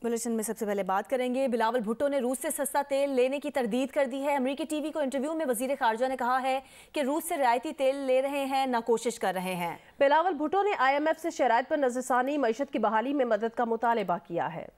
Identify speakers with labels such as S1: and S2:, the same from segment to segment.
S1: Bulletin में सबसे पहले बात करेंगे। बिलावल भुट्टो ने रूस से सस्ता तेल लेने की तरदीद कर दी है। अमेरिकी टीवी को इंटरव्यू में वजीर खारजा ने कहा है कि रूस से रियायती तेल ले रहे हैं, ना कोशिश कर रहे हैं।
S2: बिलावल भुट्टो ने IMF से शराइत पर नजरसानी, मईशत की बहाली में मदद का मुतालबा किया है।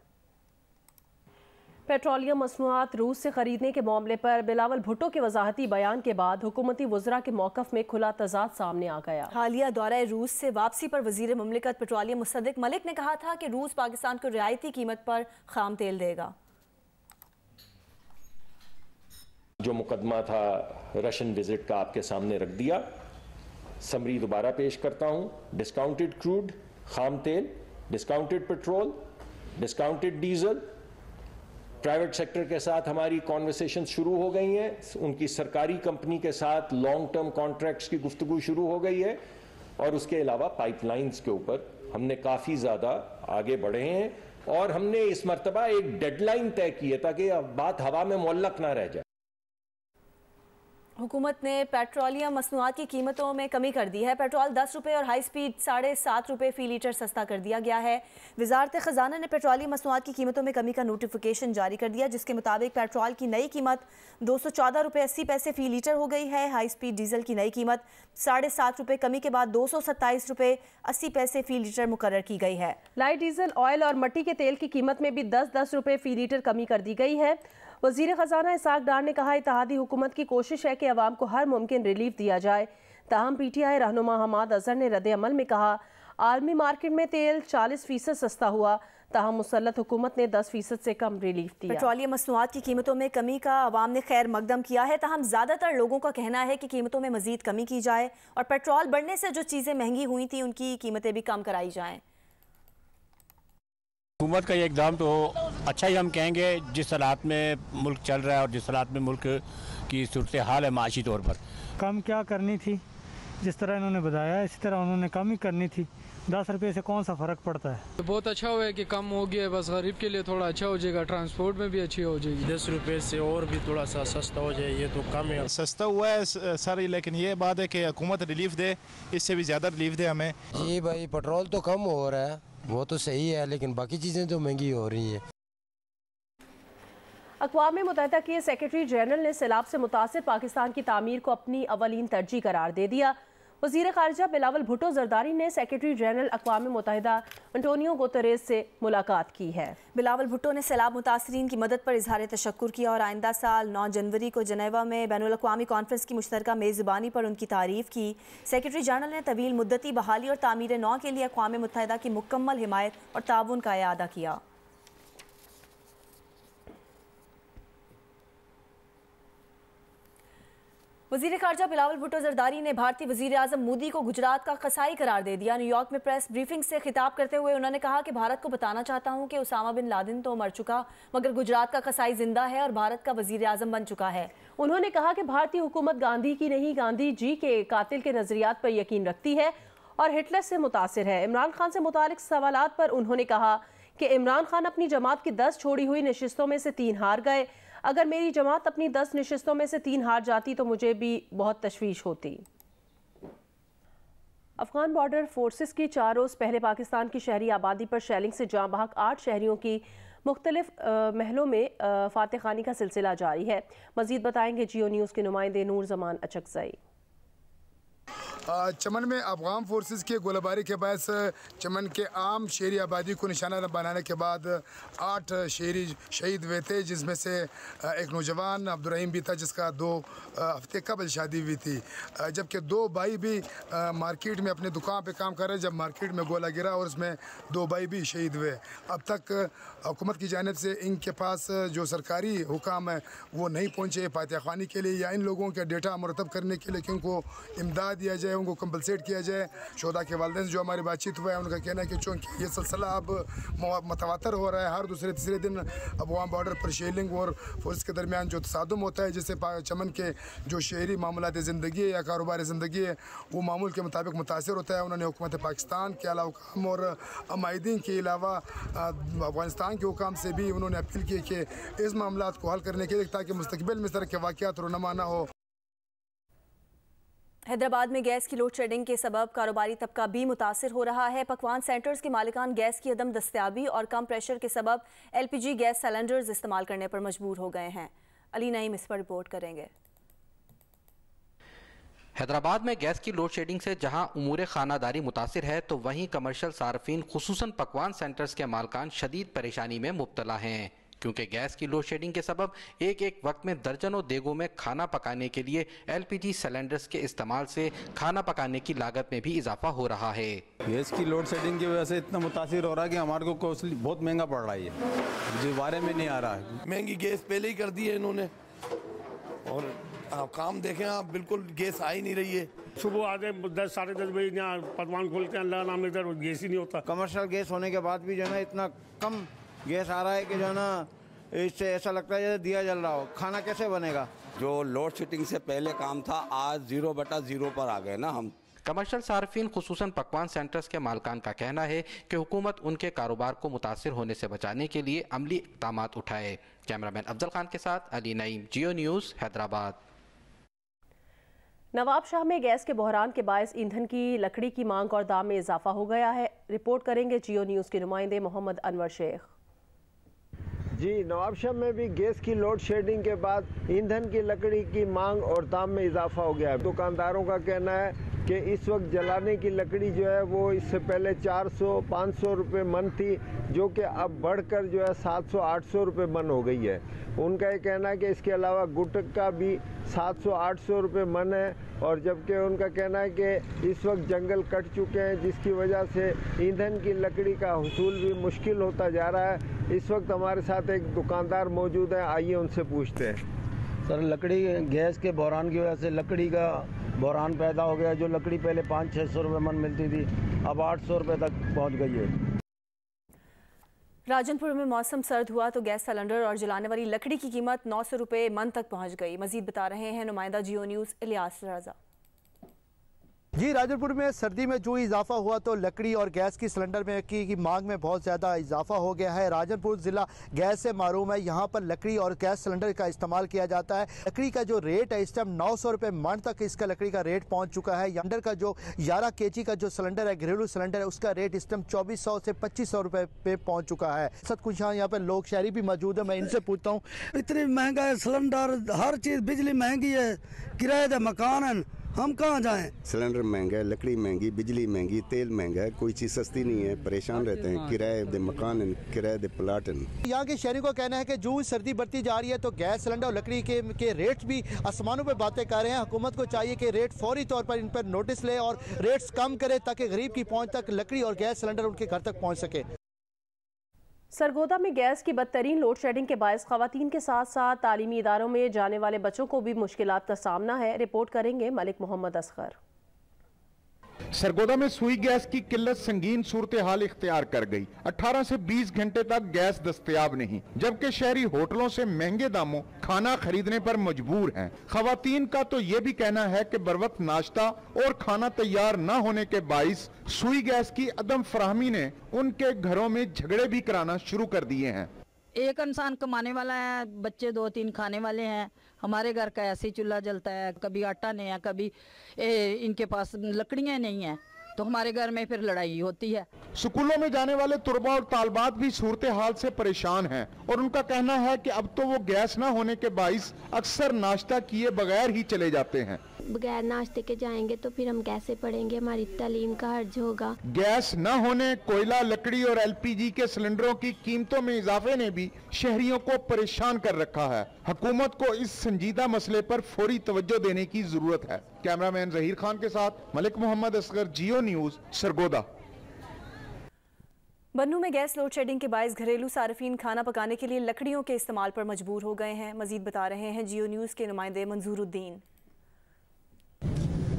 S2: पेट्रोलियम मसनूआत रूस से खरीदने के मामले पर बिलावल भुट्टो के वजाहती बयान के बाद हुकूमती वज़रा के मौक़िफ़ में खुला तज़ाद सामने आ गया।
S1: हालिया दौरा रूस से वापसी पर वज़ीर मुमलिकत पेट्रोलियम मुसद्दिक मलिक ने कहा था कि रूस पाकिस्तान को रियायती कीमत पर खाम तेल देगा।
S3: जो मुकदमा था रशियन विजिट का आपके सामने रख दिया। समरी दोबारा पेश करता हूं। डिस्काउंटेड क्रूड, खाम तेल, discounted petrol, discounted diesel, private sector के साथ हमारी कॉन्वर्सेशन शुरू हो गई हैं। उनकी सरकारी कंपनी के साथ लॉन्ग टर्म कॉन्ट्रैक्ट्स की गुफ्तगू शुरू हो गई है और उसके अलावा पाइपलाइंस के ऊपर हमने काफ़ी ज़्यादा आगे बढ़े हैं और हमने इस मर्तबा एक डेडलाइन तय की है ताकि अब बात हवा में मुअल्लक ना रह जाए।
S1: हुकूमत ने पेट्रोलियम मसनूआत की कीमतों में कमी कर दी है। पेट्रोल 10 रुपये और हाई स्पीड 7.5 रुपये फ़ी लीटर सस्ता कर दिया गया है। वजारत ख़जाना ने पेट्रोलियम मसनूआत की कीमतों में कमी का नोटिफिकेशन जारी कर दिया, जिसके मुताबिक पेट्रोल की नई कीमत 214 रुपये 80 पैसे फ़ी लीटर हो गई है। हाई स्पीड डीजल की नई कीमत 7.5 रुपये कमी के बाद 227 रुपये 80 पैसे फ़ी लीटर मुकर्रर की गई है।
S2: लाइट डीजल, ऑयल और मट्टी के तेल की कीमत में भी 10-10 रुपये फ़ी लीटर कमी कर दी गई है। वज़ीर ख़जाना इसाक डार ने कहा, इत्तेहादी हुकूमत की कोशिश है कि अवाम को हर मुमकिन रिलीफ दिया जाए। ताहम PTI रहनुमा हमाद अजहर ने रद्द अमल में कहा, आलमी मार्केट में तेल 40% सस्ता हुआ, ताहम मुसल्लत हुकूमत ने 10% से कम रिलीफ दिया।
S1: पेट्रोलियम मसनूआत की कीमतों में कमी का अवाम ने खैर मकदम किया है। ताहम ज़्यादातर लोगों का कहना है कि कीमतों में मजीद कमी की जाए और पेट्रोल बढ़ने से जो चीज़ें महंगी हुई थी उनकी कीमतें भी कम कराई जाएँ।
S4: हुकूमत का ये इक़दाम तो अच्छा ही हम कहेंगे, जिस हालात में मुल्क चल रहा है और जिस हालात में मुल्क की सूरत हाल है माशी तौर पर।
S5: कम क्या करनी थी, जिस तरह इन्होंने बताया इसी तरह उन्होंने कम ही करनी थी। 10 रुपये से कौन सा फ़र्क पड़ता है।
S6: बहुत अच्छा हुआ है कि कम हो गया है, बस गरीब के लिए थोड़ा अच्छा हो जाएगा, ट्रांसपोर्ट में भी अच्छी हो जाएगी।
S7: 10 रुपये से और भी थोड़ा सा सस्ता हो जाए, ये तो कम है।
S8: सस्ता हुआ है सर, लेकिन ये बात है कि हुकूमत रिलीफ दे, इससे भी ज़्यादा रिलीफ दे हमें।
S9: जी भाई, पेट्रोल तो कम हो रहा है, वो तो सही है, लेकिन बाकी चीज़ें तो महंगी हो रही हैं।
S2: अक़वाम मुत्तहिदा के सेक्रेटरी जनरल ने सैलाब से मुतासिर पाकिस्तान की तामीर को अपनी अवलीन तरजीह करार दे दिया। वज़ीर ख़ारजा बिलावल भुट्टो ज़रदारी ने सेक्रेटरी जनरल अक़वाम मुत्तहिदा अंटोनियो गुतेरेस से मुलाकात की है।
S1: बिलावल भुट्टो ने सैलाब मुतासरीन की मदद पर इजहार तशक्कुर किया और आइंदा साल 9 जनवरी को जनेवा में बैनुल अक़वामी कॉन्फ्रेंस की मुश्तरका मेज़बानी पर उनकी तारीफ़ की। सेक्रेटरी जनरल ने तवील मुद्दती बहाली और तामीर नौ के लिए अक़वाम मुत्तहिदा की मुकम्मल हिमायत और ताउन का इआदा किया। वज़ीर ख़ारजा बिलावल भुट्टो ज़रदारी ने भारतीय वज़ीर आज़म मोदी को गुजरात का कसाई करार दे दिया। न्यूयॉर्क में प्रेस ब्रीफिंग से खिताब करते हुए उन्होंने कहा कि भारत को बताना चाहता हूँ कि उसामा बिन लादेन तो मर चुका, मगर गुजरात का कसाई जिंदा है और भारत का वज़ीर आज़म बन चुका है।
S2: उन्होंने कहा कि भारतीय हुकूमत गांधी की नहीं, गांधी जी के कातिल के नज़रियात पर यकीन रखती है और हिटलर से मुतासिर है। इमरान खान से मुतालिक सवालात पर उन्होंने कहा कि इमरान खान अपनी जमात की 10 छोड़ी हुई नशिस्तों में से 3 हार गए। अगर मेरी जमात अपनी 10 नशिस्तों में से 3 हार जाती तो मुझे भी बहुत तशवीश होती। अफगान बॉर्डर फोर्सेस की 4 रोज़ पहले पाकिस्तान की शहरी आबादी पर शेलिंग से जाँ बहक 8 शहरियों की मुख्तलिफ महलों में फातह खानी का सिलसिला जारी है। मज़ीद बताएंगे जियो न्यूज़ के नुमाइंदे नूर जमान अचकज़ई।
S10: चमन में अफगान फोर्सेस की गोलाबारी के बायस चमन के आम शहरी आबादी को निशाना बनाने के बाद 8 शहरी शहीद हुए थे, जिसमें से एक नौजवान अब्दुर्रहीम भी था जिसका 2 हफ्ते कबल शादी हुई थी, जबकि 2 भाई भी मार्केट में अपने दुकान पे काम कर रहे जब मार्केट में गोला गिरा और उसमें 2 भाई भी शहीद हुए। अब तक हुकूमत की जानिब से इनके पास जो सरकारी हुकाम है वो नहीं पहुँचे फातह खानी के लिए या इन लोगों के डेटा मुरतब करने के लिए कि उनको इमदाद दिया जाए, उनको कंपलसेट किया जाए। शोधा के वालिदैन से जो हमारी बातचीत हुआ है उनका कहना है कि चूँकि ये सिलसिला अब मतवातर हो रहा है, हर दूसरे तीसरे दिन अफगान बॉर्डर पर शेलिंग और फोर्स के दरमियान जो तसादुम होता है, जिससे चमन के जो शहरी मामलात ज़िंदगी है या कारोबारी ज़िंदगी है वो मामूल के मुताबिक मुतासर होता है। उन्होंने हुकूमत पाकिस्तान के अला हुकाम और अमायदीन के अलावा अफगानिस्तान के हुकाम से भी उन्होंने अपील की कि इस मामलात को हल करने के लिए ताकि मुस्तकबिल में इस तरह के वाक़यात रुनमा ना हो।
S1: हैदराबाद में गैस की लोड शेडिंग के सबब कारोबारी तबका भी मुतासिर हो रहा है। पकवान सेंटर्स के मालिकान गैस की अदम दस्तयाबी और कम प्रेशर के सबब LPG गैस सिलेंडर्स इस्तेमाल करने पर मजबूर हो गए हैं। अली नईम इस पर रिपोर्ट करेंगे।
S11: हैदराबाद में गैस की लोड शेडिंग से जहां उमूर खानादारी मुतासिर है, तो वहीं कमर्शियल सार्फिन खुसूसन पकवान सेंटर्स के मालिकान शदीद परेशानी में मुब्तला हैं, क्योंकि गैस की लोड शेडिंग के सबब एक एक वक्त में दर्जनों देगों में खाना पकाने के लिए LPG सिलेंडर्स के इस्तेमाल से खाना पकाने की लागत में भी इजाफा हो रहा है।
S12: गैस की लोड शेडिंग की वजह से इतना मुतासिर हो रहा है कि हमारे को कॉस्टली बहुत महंगा पड़ रहा है, जो बारे में नहीं आ रहा है।
S13: महंगी गैस पहले ही कर दी है इन्होंने, और आप काम देखें आप, बिल्कुल गैस आ ही नहीं रही है।
S14: सुबह आते 10 साढ़े 10 बजे यहाँ पकवान खोलते हैं, अल्लाह नाम इधर गैस ही नहीं होता।
S15: कमर्शियल गैस होने के बाद भी जो है ना इतना कम गैस आ रहा है कि जो है ना इससे ऐसा लगता है जैसे दिया जल रहा हो। खाना कैसे बनेगा?
S16: जो लोड शेडिंग से पहले काम था, आज 0/0 पर आ गए ना हम।
S11: कमर्शियल सार्फिन खुसूसन पकवान सेंटर्स के मालिकान का कहना है कि हुकूमत उनके कारोबार को मुतासिर होने से बचाने के लिए अमली इक़दाम उठाए। कैमरामैन अफजल खान के साथ अली नईम, जियो न्यूज़, हैदराबाद।
S2: नवाब शाह में गैस के बहरान के बायस ईंधन की लकड़ी की मांग और दाम में इजाफा हो गया है। रिपोर्ट करेंगे जियो न्यूज़ के नुमाइंदे मोहम्मद अनवर शेख।
S17: जी, नवाबशाह में भी गैस की लोड शेडिंग के बाद ईंधन की लकड़ी की मांग और दाम में इजाफा हो गया है। दुकानदारों का कहना है कि इस वक्त जलाने की लकड़ी जो है वो इससे पहले 400-500 रुपये मन थी, जो कि अब बढ़कर जो है 700-800 रुपये मन हो गई है। उनका ये कहना है कि इसके अलावा गुटक का भी 700-800 रुपये मन है, और जबकि उनका कहना है कि इस वक्त जंगल कट चुके हैं, जिसकी वजह से ईंधन की लकड़ी का हुसूल भी मुश्किल होता जा रहा है। इस वक्त हमारे साथ एक दुकानदार मौजूद है, आइए उनसे पूछते हैं।
S15: सर, लकड़ी गैस के बहरान की वजह से लकड़ी का बहरान पैदा हो गया। जो लकड़ी पहले 500-600 रुपये मन मिलती थी, अब 800 रुपये तक पहुंच गई है।
S1: राजनपुर में मौसम सर्द हुआ तो गैस सिलेंडर और जलाने वाली लकड़ी की कीमत 900 रुपये मन तक पहुंच गई। मजीद बता रहे हैं नुमाइंदा जियो न्यूज़ इलियास रजा।
S18: जी, राजनपुर में सर्दी में जो इजाफा हुआ तो लकड़ी और गैस की सिलेंडर में की मांग में बहुत ज़्यादा इजाफा हो गया है। राजनपुर ज़िला गैस से मारूम है, यहाँ पर लकड़ी और गैस सिलेंडर का इस्तेमाल किया जाता है। लकड़ी का जो रेट है इस टाइम 900 रुपये मन तक इसका लकड़ी का रेट पहुँच चुका है। सिलेंडर का जो 11 kg का जो सिलेंडर है, घरेलू सिलेंडर है, उसका रेट इस टाइम 2400 से 2500 रुपये पे पहुँच चुका है। सत कुछ यहाँ पर लोग शहरी भी मौजूद है, मैं इनसे पूछता हूँ।
S19: इतनी महंगा है सिलेंडर, हर चीज़, बिजली महंगी है, किराए का मकान है, हम कहाँ जाएं?
S20: सिलेंडर महंगा है, लकड़ी महंगी, बिजली महंगी, तेल महंगा है, कोई चीज़ सस्ती नहीं है। परेशान रहते हैं, किराए दे मकान, किराए दे प्लाट।
S18: यहाँ के शहरी को कहना है कि जो सर्दी बढ़ती जा रही है तो गैस सिलेंडर और लकड़ी के रेट्स भी आसमानों पे बातें कर रहे हैं। हुकूमत को चाहिए कि रेट फौरी तौर पर इन पर नोटिस ले और रेट्स कम करे, ताकि गरीब की पहुँच तक लकड़ी और गैस सिलेंडर उनके घर तक पहुँच सके।
S2: सरगोदा में गैस की बदतरीन लोड शेडिंग के बायस खवातीन के साथ साथ तालीमी इदारों में जाने वाले बच्चों को भी मुश्किलात का सामना है। रिपोर्ट करेंगे मलिक मोहम्मद असगर।
S21: सरगोदा में सुई गैस की किल्लत संगीन सूरत हाल इख्तियार कर गई। 18 से 20 घंटे तक गैस दस्तयाब नहीं, जबकि शहरी होटलों से महंगे दामों खाना खरीदने पर मजबूर हैं। खवातीन का तो ये भी कहना है कि बरवक्त नाश्ता और खाना तैयार न होने के बाइस सुई गैस की अदम फराहमी ने उनके घरों में झगड़े भी कराना शुरू कर दिए हैं।
S22: एक इंसान कमाने वाला है, बच्चे 2-3 खाने वाले हैं। हमारे घर का ऐसे चूल्हा जलता है, कभी आटा नहीं है, कभी इनके पास लकड़ियाँ नहीं है, तो हमारे घर में फिर लड़ाई होती है।
S21: स्कूलों में जाने वाले तुलबा और तालबात भी सूरत हाल से परेशान हैं और उनका कहना है कि अब तो वो गैस न होने के बाइस अक्सर नाश्ता किए बगैर ही चले जाते हैं।
S23: बगैर नाश्ते के जाएंगे तो फिर हम कैसे पढ़ेंगे, हमारी तालीम का हर्ज होगा।
S21: गैस न होने, कोयला, लकड़ी और LPG के सिलेंडरों की कीमतों में इजाफे ने भी शहरियों को परेशान कर रखा है। हुकूमत को इस संजीदा मसले पर फौरी तवज्जो देने की जरूरत है। कैमरामैन जहीर खान के साथ मलिक मोहम्मद असगर, जियो न्यूज़, सरगोदा।
S1: बन्नू में गैस लोड शेडिंग के बायस घरेलू सार्फिन खाना पकाने के लिए लकड़ियों के इस्तेमाल पर मजबूर हो गए हैं। मजीद बता रहे हैं जियो न्यूज़ के नुमाइंदे मंजूरुद्दीन।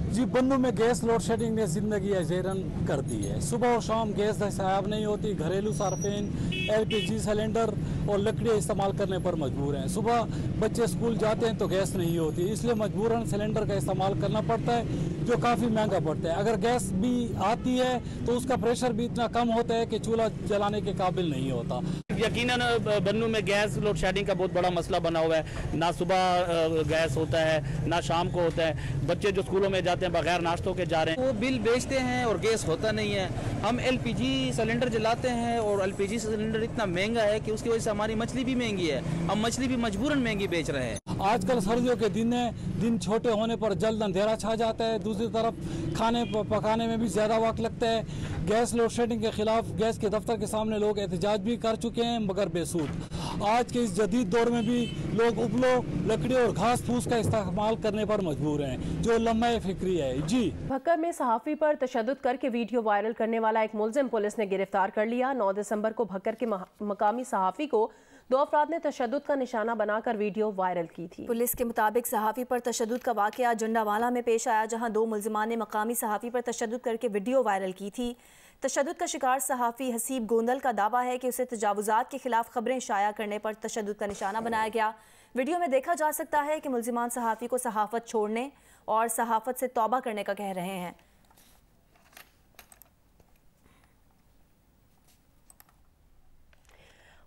S24: जी, बन्नू में गैस लोड शेडिंग ने जिंदगी अजेरन कर दी है। सुबह और शाम गैस दस्तयाब नहीं होती, घरेलू सार्फिन LPG सिलेंडर और लकड़ियाँ इस्तेमाल करने पर मजबूर हैं। सुबह बच्चे स्कूल जाते हैं तो गैस नहीं होती, इसलिए मजबूरन सिलेंडर का इस्तेमाल करना पड़ता है, जो काफ़ी महंगा पड़ता है। अगर गैस भी आती है तो उसका प्रेशर भी इतना कम होता है कि चूल्हा जलाने के काबिल नहीं होता।
S3: यकीनन बन्नू में गैस लोड शेडिंग का बहुत बड़ा मसला बना हुआ है। ना सुबह गैस होता है ना शाम को होता है। बच्चे जो स्कूलों में जाते हैं बगैर नाश्तों के जा रहे हैं।
S4: वो बिल बेचते हैं और गैस होता नहीं है। हम LPG सिलेंडर जलाते हैं और LPG सिलेंडर इतना महंगा है कि उसकी वजह से हमारी मछली भी महंगी है। हम मछली भी मजबूरन महंगी बेच रहे हैं।
S24: आजकल सर्दियों के दिन छोटे होने पर जल्द अंधेरा छा जाता है। दूसरी तरफ खाने पकाने में भी ज़्यादा वक्त लगता है। गैस लोड शेडिंग के खिलाफ गैस के दफ्तर के सामने लोग एहतजाज भी कर चुके हैं, मगर बेसूद। आज के इस जदीद दौर में भी लोग उपलों, लकड़ी और घास फूस का इस्तेमाल करने पर मजबूर हैं, जो लम्हे फिक्री है। जी
S2: भक्कर में सहाफ़ी पर तशद्दुद करके वीडियो वायरल करने वाला एक मुलजिम पुलिस ने गिरफ्तार कर लिया। 9 दिसंबर को भक्कर के मकामी सहाफ़ी को 2 अफराद ने तशद्दुद का निशाना बनाकर वीडियो वायरल की थी।
S1: पुलिस के मुताबिक सहाफ़ी पर तशद्दुद का वाक़या जंडावाला में पेश आया, जहां 2 मुलजिमान ने मकामी सहाफ़ी पर तशद्दुद करके वीडियो वायरल की थी। तशद्दुद का शिकार सहाफ़ी हसीब गोंदल का दावा है कि उसे तजावुज़ात के खिलाफ खबरें शाया करने पर तशद्दुद का निशाना बनाया गया। वीडियो में देखा जा सकता है कि मुलजिमान सहाफ़ी को सहाफ़त छोड़ने और सहाफ़त से तौबा करने का कह रहे हैं।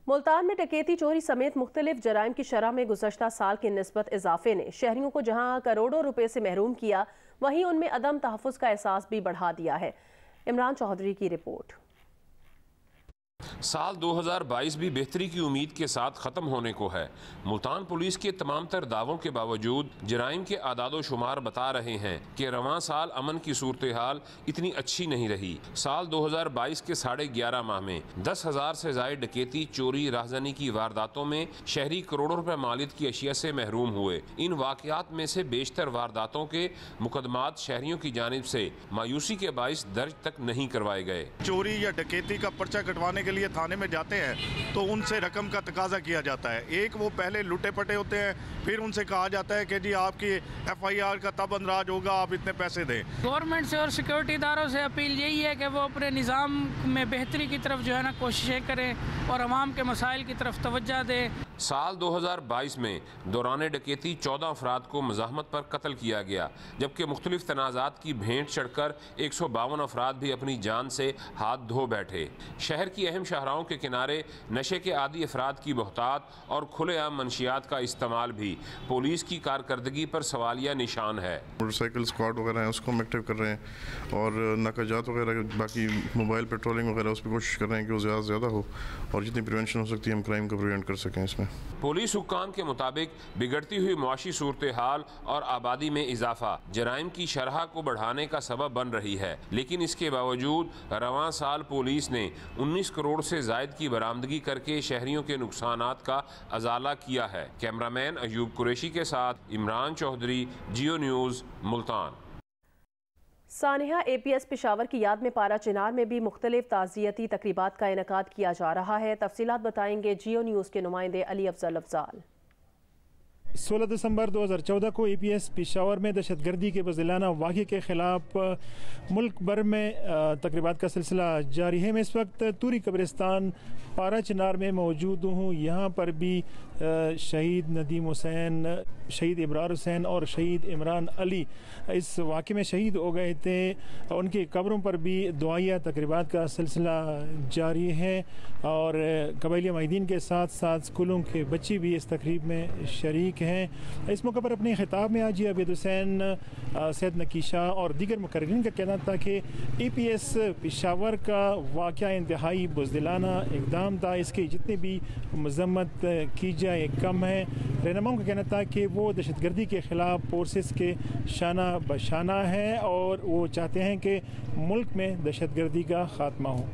S2: मुल्तान में डकैती, चोरी समेत मुख्तलिफ जराइम की शरह में गुज़श्ता साल की निस्बत इजाफे ने शहरियों को जहां करोड़ों रुपए से महरूम किया, वहीं उनमें अदम तहफ़्फ़ुज़ का एहसास भी बढ़ा दिया है। इमरान चौधरी की रिपोर्ट।
S5: साल 2022 भी बेहतरी की उम्मीद के साथ ख़त्म होने को है। मुल्तान पुलिस के तमाम तर दावों के बावजूद जराइम के आदादो शुमार बता रहे हैं कि रवां साल अमन की सूरत हाल इतनी अच्छी नहीं रही। साल 2022 के 11.5 माह में 10,000 से ज़ायद डकैती, चोरी, राहज़नी की वारदातों में शहरी करोड़ों रुपए मालियत की अशिया से महरूम हुए। इन वाक़यात में से बेशतर वारदातों के मुकदमात शहरियों की जानिब से मायूसी के बाइस दर्ज तक नहीं करवाए गए।
S6: चोरी या डकैती का पर्चा कटवाने के लिए थाने में जाते हैं तो उनसे रकम का तकाजा किया जाता है। एक वो पहले लुटे पटे होते हैं, फिर उनसे कहा जाता है कि जी आपकी FIR का तब अंदराज होगा, आप इतने पैसे दें।
S25: गवर्नमेंट से और सिक्योरिटी इदारों से अपील यही है कि वो अपने निज़ाम में बेहतरी की तरफ जो है ना कोशिशें करें और अवाम के मसाइल की तरफ तवज्जो दें।
S5: साल 2022 में दौरान डकैती 14 अफराद को मज़ाहमत पर कत्ल किया गया, जबकि मुख्तलिफ तनाज़ात की भेंट चढ़कर 152 अफराद भी अपनी जान से हाथ धो बैठे। शहर की अहम शाहराहों के किनारे नशे के आदी अफराद की बहुतात और खुलेआम मंशियात का इस्तेमाल भी पुलिस की कारकर्दगी पर सवालिया निशान है।
S6: मोटरसाइकिल स्क्वाड वगैरह हैं, उसको हम एक्टिव कर रहे हैं और नाकाजात वगैरह, बाकी मोबाइल पेट्रोलिंग वगैरह, उस पर कोशिश कर रहे हैं कि वो ज़्यादा से ज़्यादा हो और जितनी प्रिवेंशन हो सकती है हम क्राइम को प्रिवेंट कर सकें। इसमें
S5: पुलिस हुक्काम के मुताबिक बिगड़ती हुई मुआशी सूरत हाल और आबादी में इजाफा जराइम की शरह को बढ़ाने का सबब बन रही है, लेकिन इसके बावजूद रवां साल पुलिस ने 19 करोड़ से जायद की बरामदगी करके शहरियों के नुकसानात का अजाला किया है। कैमरामैन अयूब कुरैशी के साथ इमरान चौधरी, जियो न्यूज़, मुल्तान।
S2: सानिया APS पेशावर की याद में पारा चिनार में भी मुख्तलिफ ताज़ियती तकरीबात का इनेकाद किया जा रहा है। तफसीलात बताएंगे जियो न्यूज़ के नुमाइंदे अली अफजल अफजाल।
S26: 16 दिसंबर 2014 को APS पेशावर में दहशतगर्दी के बज़िलाना वाक़े के ख़िलाफ़ मुल्क भर में तकरीबात का सिलसिला जारी है। मैं इस वक्त तूरी कब्रिस्तान पारा चिनार में मौजूद हूँ। यहाँ पर भी शहीद नदीम हुसैन, शहीद इब्रार हुसैन और शहीद इमरान अली इस वाक़े में शहीद हो गए थे। उनकी कब्रों पर भी दुआया तकरीबात का सिलसिला जारी है और कबायली माहिदीन के साथ साथ स्कूलों के बच्चे भी इस तकरीब में शरीक हैं। इस मौके पर अपने खिताब में आज अबीद हुसैन, सैयद नकीशा और दीगर मुकर्रिरीन का कहना था कि APS पेशावर का वाक़या इंतहाई बुज़दिलाना इक़दाम था। इसकी जितनी भी मज़म्मत की जाए कम है। रहनुमाओं का कहना था कि वो दहशतगर्दी के ख़िलाफ़ फोर्सेस के शाना बशाना है और वो चाहते हैं कि मुल्क में दहशतगर्दी का ख़ात्मा हो।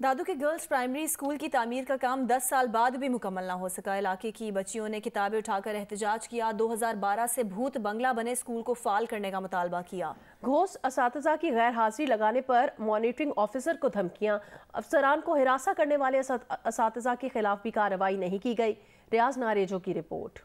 S1: दादू के गर्ल्स प्राइमरी स्कूल की तामीर का काम 10 साल बाद भी मुकम्मल ना हो सका। इलाके की बच्चियों ने किताबें उठाकर एहतजाज किया। 2012 से भूत बंगला बने स्कूल को फाल करने का मुतालबा किया।
S2: घोष असातिज़ा की गैर हाजिरी लगाने पर मॉनिटरिंग ऑफिसर को धमकियां, अफसरान को हिरासा करने वाले असातिज़ा के खिलाफ भी कार्रवाई नहीं की गई। रियाज नारेजो की रिपोर्ट।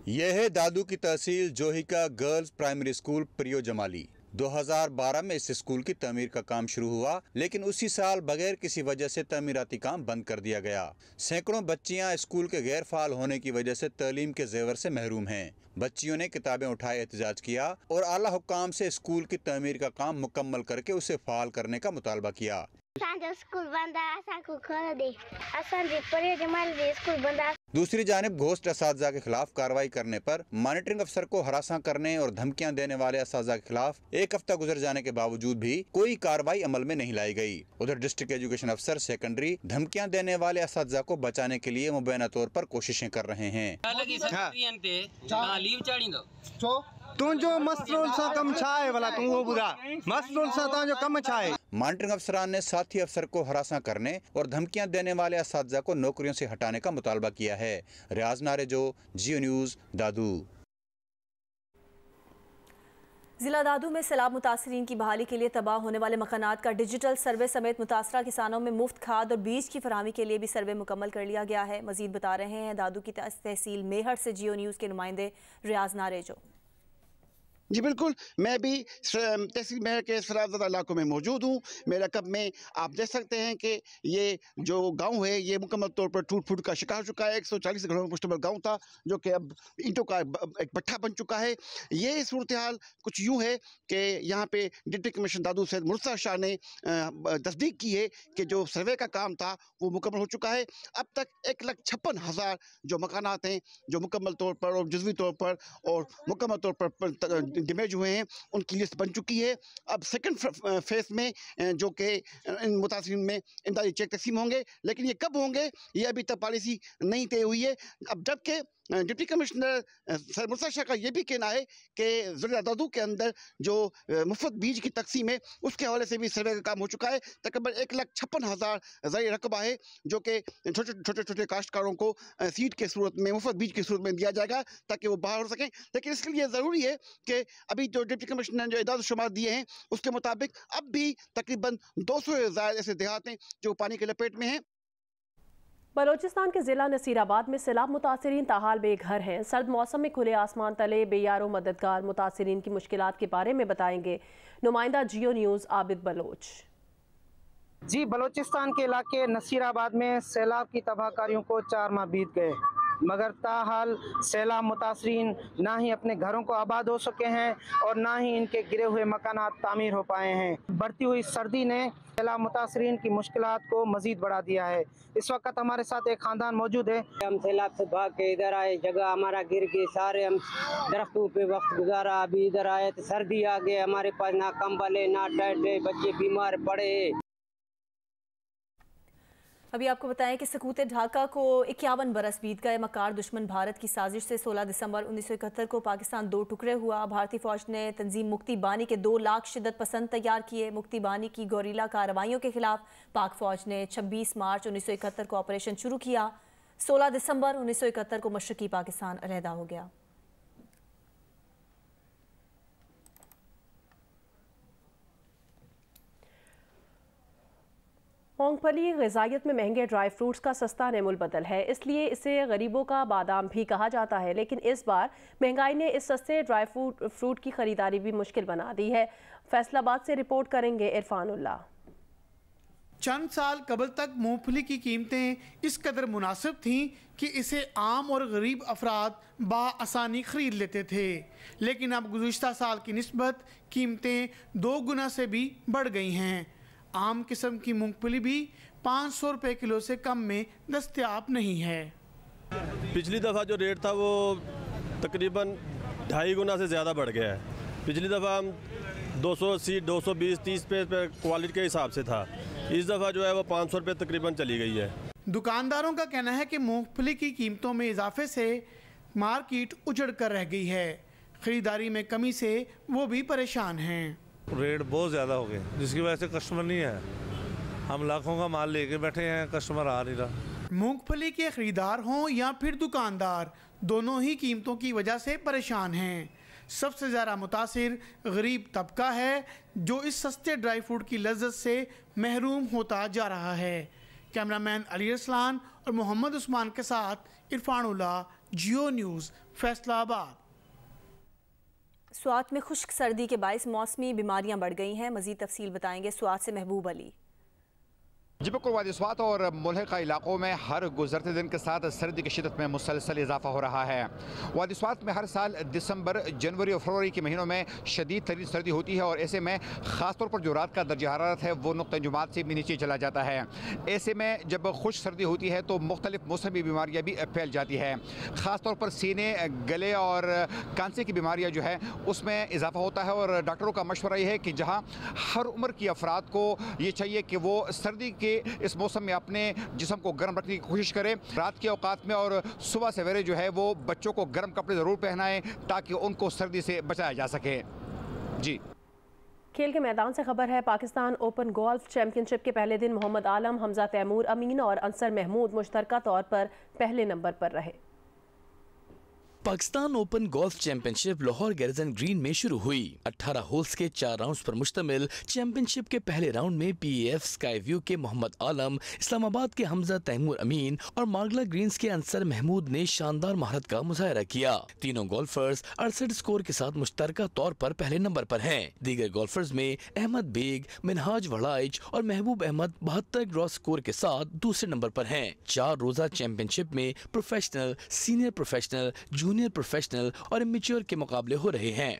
S27: यह है दादू की तहसील जोही का गर्ल्स प्राइमरी स्कूल प्रियो जमाली। 2012 में इस स्कूल की तमीर का काम शुरू हुआ, लेकिन उसी साल बगैर किसी वजह से तमीराती काम बंद कर दिया गया। सैकड़ों बच्चियां स्कूल के गैर फाल होने की वजह से तालीम के जेवर से महरूम हैं। बच्चियों ने किताबें उठाए एहतजाज किया और आला हुक्काम से स्कूल की तमीर का काम मुकम्मल करके उसे फाल करने का मुतालबा किया।
S7: स्कूल बंद को खोल दे स्कूल बंद।
S27: दूसरी जानिब घोस्ट असातिज़ा के खिलाफ कार्रवाई करने पर मॉनिटरिंग अफसर को हरासा करने और धमकियां देने वाले असातिज़ा के खिलाफ 1 हफ्ता गुजर जाने के बावजूद भी कोई कार्रवाई अमल में नहीं लाई गई। उधर डिस्ट्रिक्ट एजुकेशन अफसर सेकेंडरी धमकियां देने वाले असातिज़ा को बचाने के लिए मुबैना तौर पर कोशिशें कर रहे हैं। मॉनिटरिंग अफसरान ने साथी अफसर को हरासा करने और धमकियां देने वाले असातिज़ा को नौकरियों से हटाने का मुतालबा किया है। रियाज नारेजो, जियो न्यूज़, दादू।
S1: जिला दादू में सैलाब मुतासरीन की बहाली के लिए तबाह होने वाले मकानात का डिजिटल सर्वे समेत मुतासरा किसानों में मुफ्त खाद और बीज की फराहमी के लिए भी सर्वे मुकम्मल कर लिया गया है। मजीद बता रहे हैं दादू की तहसील मेहर से जियो न्यूज़ के नुमाइंदे रियाज नारेजो।
S8: जी बिल्कुल, मैं भी तहसील मेहर के सराज़दा इलाकों में मौजूद हूँ। मेरे रकब में आप देख सकते हैं कि ये जो गांव है ये मुकम्मल तौर पर टूट फूट का शिकार हो चुका है। 140 घरों में मुश्तमिल गांव था जो कि अब ईंटों का एक भट्ठा बन चुका है। ये सूरत हाल कुछ यूँ है कि यहाँ पे डिप्टी कमिश्नर दादू सैयद मुर्तज़ा शाह ने तस्दीक की है कि जो सर्वे का काम था वो मुकम्मल हो चुका है। अब तक 1,56,000 जो मकानात हैं जो मुकम्मल तौर पर और जुज़वी तौर पर और मुकम्मल तौर पर डैमेज हुए हैं उनकी लिस्ट बन चुकी है। अब सेकंड फेज में जो कि इन मुतासिरीन में इमदादी चेक तकसीम होंगे, लेकिन ये कब होंगे ये अभी तक पॉलिसी नहीं तय हुई है। अब जबकि deputy commissioner sir Murtaza Shah का ये भी कहना है कि ज़िला दादू के अंदर जो मुफ्त बीज की तकसीम है उसके हवाले से भी सर्वे का काम हो चुका है। तकरीबन 1,56,000 ज़राई रकबा है जो कि छोटे काश्तकारों को सीड के सूरत में मुफ्त बीज की सूरत में दिया जाएगा ताकि वो बाहर हो सकें। लेकिन इसके लिए ज़रूरी है कि अभी जो डिप्टी कमिश्नर ने जो इदाद शुमार दिए हैं उसके मुताबिक अब भी तकरीबन 200 से ज़्यादा ऐसे देहात हैं जो पानी के लपेट में हैं।
S2: बलोचिस्तान के ज़िला नसीराबाद में सैलाब मुतासरीन ताहाल बेघर हैं। सर्द मौसम में खुले आसमान तले बेयारो मददगार मुतासरीन की मुश्किलात के बारे में बताएंगे नुमाइंदा जियो न्यूज़ आबिद बलोच।
S9: जी, बलोचिस्तान के इलाके नसीराबाद में सैलाब की तबाहकारियों को 4 माह बीत गए, मगर ताहाल सैलाब मुतासरीन ना ही अपने घरों को आबाद हो सके हैं और ना ही इनके गिरे हुए मकानात तामीर हो पाए हैं। बढ़ती हुई सर्दी ने सैलाब मुतासरीन की मुश्किलात को मजीद बढ़ा दिया है। इस वक्त हमारे साथ एक खानदान मौजूद है।
S10: हम सैलाब से भाग के इधर आए, जगह हमारा गिर गई, सारे हम दरख्तों पे वक्त गुजारा। अभी इधर आए तो सर्दी आ गई, हमारे पास ना कंबल है ना टेंट है, बच्चे बीमार पड़े।
S1: अभी आपको बताएं कि सकूत ढाका को 51 बरस बीत गए। मकार दुश्मन भारत की साजिश से 16 दिसंबर 1971 को पाकिस्तान 2 टुकड़े हुआ। भारतीय फौज ने तंजीम मुक्ति बानी के 2 लाख शिद्दत पसंद तैयार किए। मुक्ति बानी की गोरीला कार्रवाइयों के खिलाफ पाक फौज ने 26 मार्च 1971 को ऑपरेशन शुरू किया। 16 दिसंबर 1971 को मशरकी पाकिस्तान अलहदा हो गया।
S2: मूंगफली ग़िज़ाइयत में महंगे ड्राई फ्रूट्स का सस्ता नेमुल बदल है, इसलिए इसे गरीबों का बादाम भी कहा जाता है। लेकिन इस बार महंगाई ने इस सस्ते ड्राई फ्रूट की खरीदारी भी मुश्किल बना दी है। फैसलाबाद से रिपोर्ट करेंगे इरफानुल्लाह।
S12: चंद साल कबल तक मूंगफली की कीमतें इस कदर मुनासिब थीं कि इसे आम और गरीब अफराद बआसानी खरीद लेते थे, लेकिन अब गुज़िश्ता साल की निस्बत कीमतें 2 गुना से भी बढ़ गई हैं। आम किस्म की मूंगफली भी 500 रुपए किलो से कम में दस्तयाब नहीं है।
S13: पिछली दफ़ा जो रेट था वो तकरीबन 2.5 गुना से ज़्यादा बढ़ गया है। पिछली दफ़ा हम 280, 220, 30 पे क्वालिटी के हिसाब से था। इस दफ़ा जो है वो 500 रुपये तकरीबन चली गई है।
S12: दुकानदारों का कहना है कि मूंगफली की कीमतों में इजाफे से मार्केट उजड़ कर रह गई है। खरीदारी में कमी से वो भी परेशान हैं।
S14: रेट बहुत ज़्यादा हो गए जिसकी वजह से कस्टमर नहीं है। हम लाखों का माल लेके बैठे हैं, कस्टमर आ नहीं रहा।
S12: मूंगफली के खरीदार हों या फिर दुकानदार, दोनों ही कीमतों की वजह से परेशान हैं। सबसे ज़्यादा मुतासिर गरीब तबका है जो इस सस्ते ड्राई फ्रूट की लज्जत से महरूम होता जा रहा है। कैमरामैन अली रसलान और मोहम्मद उस्मान के साथ इरफानुल्लाह, जियो न्यूज़, फैसलाबाद।
S1: स्वात में खुश्क सर्दी के बायस मौसमी बीमारियां बढ़ गई हैं। मज़ीद तफसील बताएंगे स्वात से महबूब अली।
S11: जी बिल्कुल, वादी स्वात और मुल्हिका इलाकों में हर गुजरते दिन के साथ सर्दी की शिदत में मुसलसल इजाफा हो रहा है। वादी स्वात में हर साल दिसंबर, जनवरी और फरवरी के महीनों में शदीद तरीन सर्दी होती है और ऐसे में ख़ासतौर पर जो रात का दर्जा हरारत है वो नुक़्ता जुमात से भी नीचे चला जाता है। ऐसे में जब खुश सर्दी होती है तो मुख्तलिफ मौसमी बीमारियाँ भी फैल जाती है। ख़ासतौर पर सीने, गले और कांसे की बीमारियाँ जो है उसमें इजाफा होता है और डॉक्टरों का मशवरा ये है कि जहाँ हर उम्र की अफराद को ये चाहिए कि वो सर्दी के इस मौसम में अपने जिस्म को गर्म रखने की कोशिश करें। रात के औकात में और सुबह सवेरे जो है वो बच्चों को गर्म कपड़े ज़रूर पहनाएं ताकि उनको सर्दी से बचाया जा सके। जी,
S2: खेल के मैदान से खबर है। पाकिस्तान ओपन गोल्फ चैंपियनशिप के पहले दिन मोहम्मद आलम, हमजा तैमूर अमीन और अंसर महमूद मुश्तरका तौर पर पहले नंबर पर रहे।
S15: Pakistan open golf championship Lahore garrison green में शुरू हुई। 18 होल्स के 4 राउंड्स पर मुश्तमिल चैंपियनशिप के पहले राउंड में PAF स्काई व्यू के मोहम्मद आलम, इस्लामाबाद के हमजा तैमूर अमीन और मार्गला ग्रीन्स के अंसर महमूद ने शानदार महारत का मुजाहरा किया। तीनों गोल्फर्स 68 स्कोर के साथ मुश्तरका तौर पर पहले नंबर पर हैं। दीगर गोल्फर्स में अहमद बेग, मिनहाज वड़ाइच और महबूब अहमद 72 ग्रॉस स्कोर के साथ दूसरे नंबर पर हैं। 4 रोजा चैंपियनशिप में professional, senior professional, junior professional और इमेच्योर के मुकाबले हो रहे हैं।